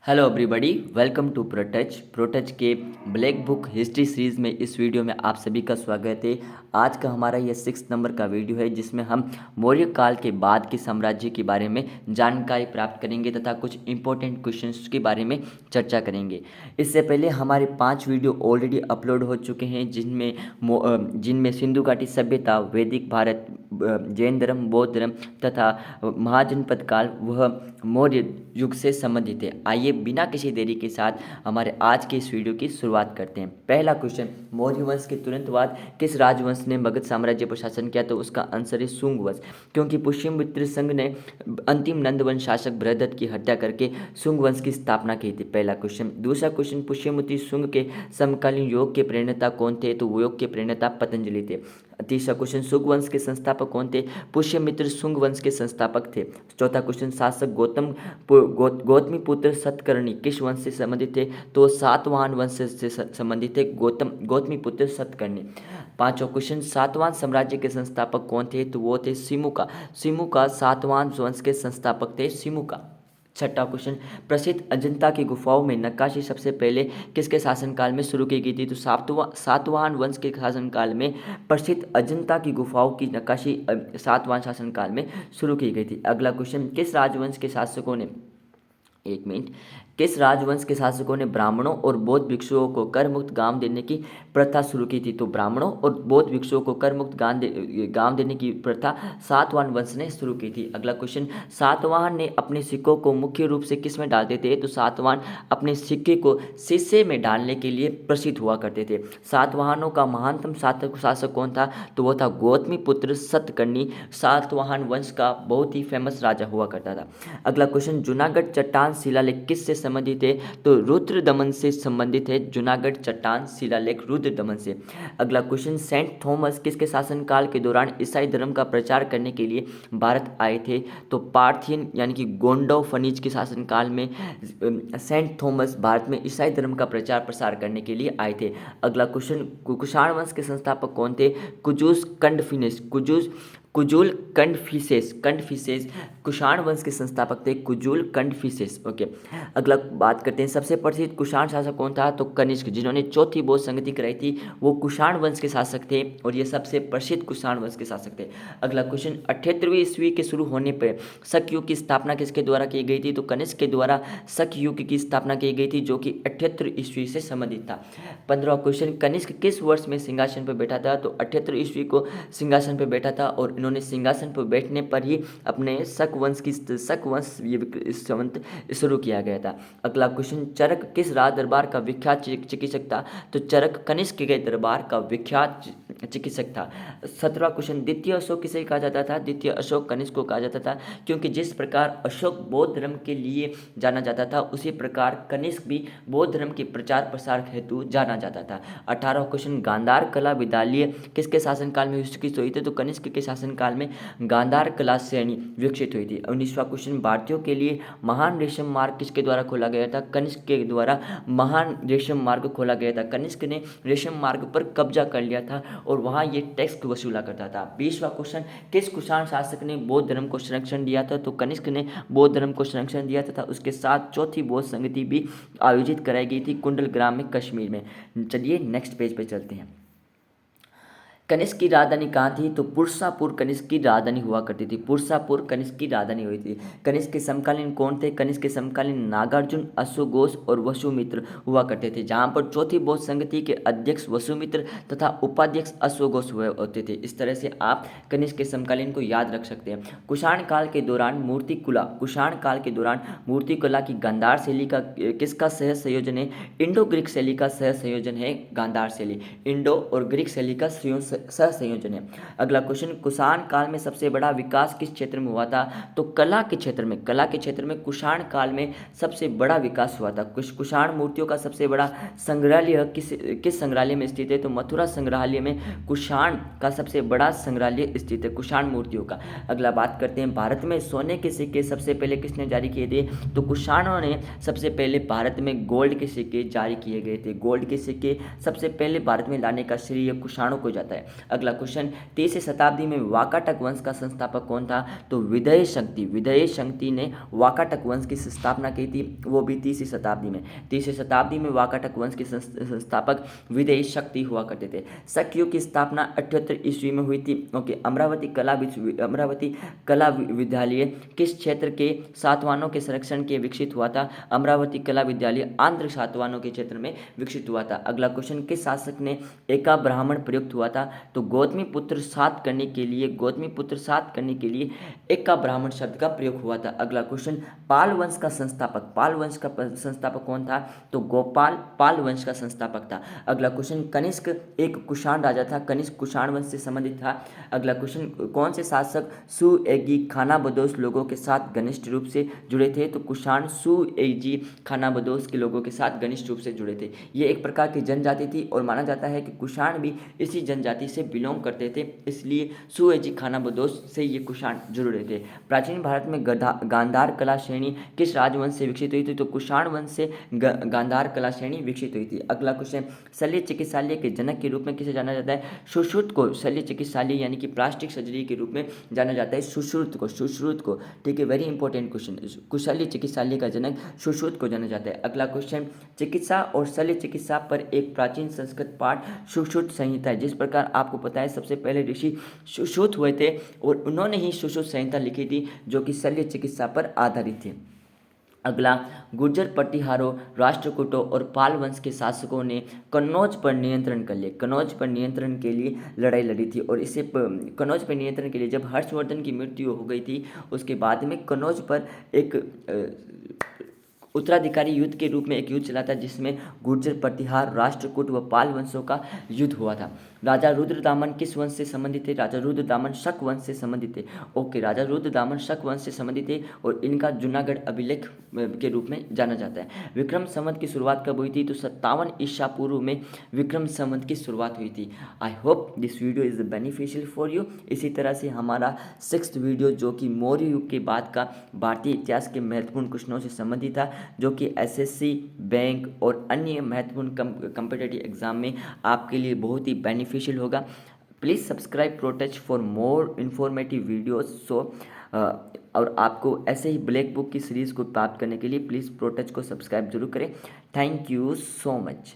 Hello everybody, welcome to प्रोटच के black book history series में इस वीडियो में आप सभी का स्वागत है। आज का हमारा यह 6 नंबर का वीडियो है जिसमें हम मौर्य काल के बाद के साम्राज्य के बारे में जानकारी प्राप्त करेंगे तथा कुछ इंपॉर्टेंट क्वेश्चंस के बारे में चर्चा करेंगे। इससे पहले हमारे 5 वीडियो ऑलरेडी अपलोड हो चुके हैं जिनमें सिंधु घाटी सभ्यता, वैदिक भारत, जैन धर्म, बौद्ध धर्म तथा महाजनपद काल वह मौर्य युग से संबंधित है। आइए बिना किसी देरी के साथ हमारे आज के इस वीडियो की शुरुआत करते हैं। पहला क्वेश्चन, मौर्य वंश के तुरंत बाद किस राजवंश ने मगध साम्राज्य पर शासन किया? तो उसका आंसर है शुंग वंश, क्योंकि पुष्यमित्र संघ ने अंतिम नंद वंश शासक बृहदत्त की हत्या करके शुंग वंश की स्थापना की थी। पहला क्वेश्चन। दूसरा क्वेश्चन, पुष्यमित्र शुंग के समकालीन योग के प्रणेता कौन थे? तो योग के प्रणेता पतंजलि थे। तीसरा क्वेश्चन, शुंग वंश के संस्थापक कौन थे? पुष्यमित्र शुंग वंश के संस्थापक थे। चौथा क्वेश्चन, शासक गौतमी पुत्र सतकर्णी किस वंश से संबंधित थे? तो सातवाहन वंश से संबंधित थे गौतमी पुत्र सतकर्णी। पांचवा क्वेश्चन, सातवाहन साम्राज्य के संस्थापक कौन थे? तो वो थे सिमुका सातवाहन वंश के संस्थापक थे सिमुका। छठा क्वेश्चन, प्रसिद्ध अजंता की गुफाओं में नक्काशी सबसे पहले किसके शासनकाल में शुरू की गई थी? तो सातवाहन वंश के शासनकाल में प्रसिद्ध अजंता की गुफाओं की नक्काशी सातवाहन शासनकाल में शुरू की गई थी। अगला क्वेश्चन, किस राजवंश के शासकों ने किस राजवंश के शासकों ने ब्राह्मणों और बौद्ध भिक्षुओं को कर मुक्त गांव देने की प्रथा शुरू की थी? तो ब्राह्मणों और बौद्ध भिक्षुओं को कर मुक्त गांव देने की प्रथा सातवाहन वंश ने शुरू की थी। अगला क्वेश्चन, सातवाहन ने अपने सिक्कों को मुख्य रूप से किस में डालते थे? तो सातवाहन अपने सिक्के को शीशे में डालने के लिए प्रसिद्ध हुआ करते थे। सातवाहनों का महानतम शासक कौन था? तो वो था गौतमी पुत्र सतकर्णी, सातवाहन वंश का बहुत ही फेमस राजा हुआ करता था। अगला क्वेश्चन, जूनागढ़ चट्टान शिलालेख किससे संबंधित है? तो रुद्र दमन से संबंधित है। जूनागढ़ चट्टान शिलालेख रुद्र दमन से। अगला क्वेश्चन, सेंट थॉमस किसके शासनकाल के दौरान ईसाई धर्म का प्रचार करने के लिए भारत आए थे? तो पार्थियन यानी कि गोंडो फनीज के शासनकाल में सेंट थॉमस भारत में ईसाई धर्म का प्रचार प्रसार करने के लिए आए थे। अगला क्वेश्चन, कुषाण वंश के संस्थापक कौन थे? कुजुल कंडफिसेस कुषाण वंश के संस्थापक थे कुजुल कंडफिसेस। ओके, अगला बात करते हैं, सबसे प्रसिद्ध कुषाण शासक कौन था? तो कनिष्क, जिन्होंने चौथी बौद्ध संगति कराई थी वो कुषाण वंश के शासक थे और ये सबसे प्रसिद्ध कुषाण वंश के शासक थे। अगला क्वेश्चन, 78वीं ईस्वी के शुरू होने पर शक युग की स्थापना किसके द्वारा की गई थी? तो कनिष्क के द्वारा शक युग की स्थापना की गई थी जो कि 78 ईस्वी से संबंधित था। 15वां क्वेश्चन, कनिष्क किस वर्ष में सिंहासन पर बैठा था? तो 78 ईस्वी को सिंहासन पर बैठा था और इन्होंने सिंहासन पर बैठने पर ही अपने शक वंश शुरू किया गया था। अगला क्वेश्चन, चरक किस राज दरबार का विख्यात चिकित्सक था? तो चरक कनिष्क के दरबार का विख्यात चिकित्सक था। 17वां क्वेश्चन, द्वितीय अशोक किसे कहा जाता था? द्वितीय अशोक कनिष्क को कहा जाता था, क्योंकि जिस प्रकार अशोक बौद्ध धर्म के लिए जाना जाता था उसी प्रकार कनिष्क भी बौद्ध धर्म के प्रचार प्रसार हेतु जाना जाता था। 18वां क्वेश्चन, गांधार कला विद्यालय किसके शासनकाल में विकसित हुई थी? तो कनिष्क के शासनकाल में गांधार कला श्रेणी विकसित हुई थी। 19वां क्वेश्चन, भारतीयों के लिए महान रेशम मार्ग किसके द्वारा खोला गया था? कनिष्क के द्वारा महान रेशम मार्ग खोला गया था। कनिष्क ने रेशम मार्ग पर कब्जा कर लिया था और वहां ये टैक्स वसूला करता था। 20वां क्वेश्चन, किस कुषाण शासक ने बौद्ध धर्म को संरक्षण दिया था? तो कनिष्क ने बौद्ध धर्म को संरक्षण दिया तथा उसके साथ चौथी बौद्ध संगति भी आयोजित कराई गई थी कुंडल ग्राम में, कश्मीर में। चलिए नेक्स्ट पेज पे चलते हैं। कनिष्क की राजधानी कहाँ थी? तो पुरसापुर कनिष्क की राजधानी हुआ करती थी। पुरसापुर कनिष्क की राजधानी हुई थी। कनिष्क के समकालीन कौन थे? कनिष्क के समकालीन नागार्जुन, अश्वघोष और वसुमित्र हुआ करते थे, जहाँ पर चौथी बौद्ध संगति के अध्यक्ष वसुमित्र तथा उपाध्यक्ष अश्वघोष हुए होते थे। इस तरह से आप कनिष्क के समकालीन को याद रख सकते हैं। कुषाण काल के दौरान मूर्तिकला की गांधार शैली का किसका सह संयोजन है? इंडो ग्रीक शैली का सह संयोजन है गांधार शैली। इंडो और ग्रीक शैली का सह संयोजन है। अगला क्वेश्चन, कुषाण काल में सबसे बड़ा विकास किस क्षेत्र में हुआ था? तो कला के क्षेत्र में कुषाण काल में सबसे बड़ा विकास हुआ था। कुषाण मूर्तियों का सबसे बड़ा संग्रहालय किस संग्रहालय में स्थित है? तो मथुरा संग्रहालय में कुषाण का सबसे बड़ा संग्रहालय स्थित है कुषाण मूर्तियों का। अगला बात करते हैं, भारत में सोने के सिक्के सबसे पहले किसने जारी किए थे? तो कुषाणों ने सबसे पहले भारत में गोल्ड के सिक्के जारी किए गए थे। गोल्ड के सिक्के सबसे पहले भारत में लाने का श्रेय कुषाणों को जाता है। अगला क्वेश्चन, 3वीं शताब्दी में वाकाटक वंश का संस्थापक कौन था? तो विजय शक्ति ने वाकाटक वंश की स्थापना की थी, वो भी 3वीं शताब्दी में। 3वीं शताब्दी में वाकाटक वंश के संस्थापक विजय शक्ति हुआ करते थे। शक की स्थापना 78 ईस्वी में हुई थी। ओके, अमरावती कला विद्यालय किस क्षेत्र के सातवाहनों के संरक्षण के विकसित हुआ था? अमरावती कला विद्यालय आंध्र सातवाहनों के क्षेत्र में विकसित हुआ था। अगला क्वेश्चन, किस शासक ने एका ब्राह्मण प्रयुक्त हुआ था? तो गौतमी पुत्र सात करने के लिए एका ब्राह्मण शब्द का प्रयोग हुआ था। अगला क्वेश्चन, पाल वंश का संस्थापक कौन था? तो गोपाल पाल वंश का संस्थापक था। अगला क्वेश्चन, कनिष्क एक कुषाण राजा था, कनिष्क कुषाण वंश से संबंधित था। अगला क्वेश्चन, कौन से शासक सुएगी खानाबदोश लोगों के साथ घनिष्ठ रूप से जुड़े थे? तो कुषाण सुएजी खानाबदोश के लोगों के साथ घनिष्ठ रूप से जुड़े थे। ये एक प्रकार की जनजाति थी और माना जाता है कि कुषाण भी इसी जनजाति से बिलोंग करते थे, इसलिए सुएजी खानाबदोश से ये कुषाण जुड़े थे। प्राचीन भारत में गांधार कला श्रेणी किस राजवंश से विकसित हुई थी? तो कुषाण वंश से गांधार कला श्रेणी विकसित हुई थी। अगला क्वेश्चन, शल्य चिकित्सालय के जनक के रूप में किसे जाना जाता है? सुश्रुत को शल्य चिकित्सालय यानी कि प्लास्टिक सर्जरी के रूप में जाना जाता है, सुश्रुत को। ठीक है, वेरी इंपॉर्टेंट क्वेश्चन। कुशल्य चिकित्सालय का जनक सुश्रुत को जाना जाता है। अगला क्वेश्चन, चिकित्सा और शल्य चिकित्सा पर एक प्राचीन संस्कृत पाठ सुश्रुत संहिता है। जिस प्रकार आपको पता है सबसे पहले ऋषि सुश्रुत हुए थे और उन्होंने ही सुश्रुत संहिता लिखी थी जो कि शल्य चिकित्सा पर आधारित थी। अगला, गुर्जर पटिहारों, राष्ट्रकूटों और पाल वंश के शासकों ने कन्नौज पर नियंत्रण कर लिया, कन्नौज पर नियंत्रण के लिए लड़ाई लड़ी थी। और इससे कन्नौज पर नियंत्रण के लिए जब हर्षवर्धन की मृत्यु हो गई थी उसके बाद में कन्नौज पर एक उत्तराधिकारी युद्ध के रूप में एक युद्ध चला था जिसमें गुर्जर प्रतिहार राष्ट्रकूट व पाल वंशों का युद्ध हुआ था। राजा रुद्रदामन किस वंश से संबंधित थे? राजा रुद्रदामन शक वंश से संबंधित थे। ओके, राजा रुद्रदामन शक वंश से संबंधित थे और इनका जूनागढ़ अभिलेख के रूप में जाना जाता है। विक्रम संवत की शुरुआत कब हुई थी? तो 57 ईसा पूर्व में विक्रम संवत की शुरुआत हुई थी। I hope this video is beneficial for you. इसी तरह से हमारा 6th वीडियो जो कि मौर्य युग के बाद का भारतीय इतिहास के महत्वपूर्ण क्वेश्चनों से संबंधित था, जो कि एसएससी, बैंक और अन्य महत्वपूर्ण कॉम्पिटिटिव एग्जाम में आपके लिए बहुत ही बेनिफिशियल होगा। प्लीज़ सब्सक्राइब प्रोटेच फॉर मोर इन्फॉर्मेटिव वीडियोस। और आपको ऐसे ही ब्लैक बुक की सीरीज़ को प्राप्त करने के लिए प्लीज़ प्रोटेच को सब्सक्राइब जरूर करें। Thank you so much.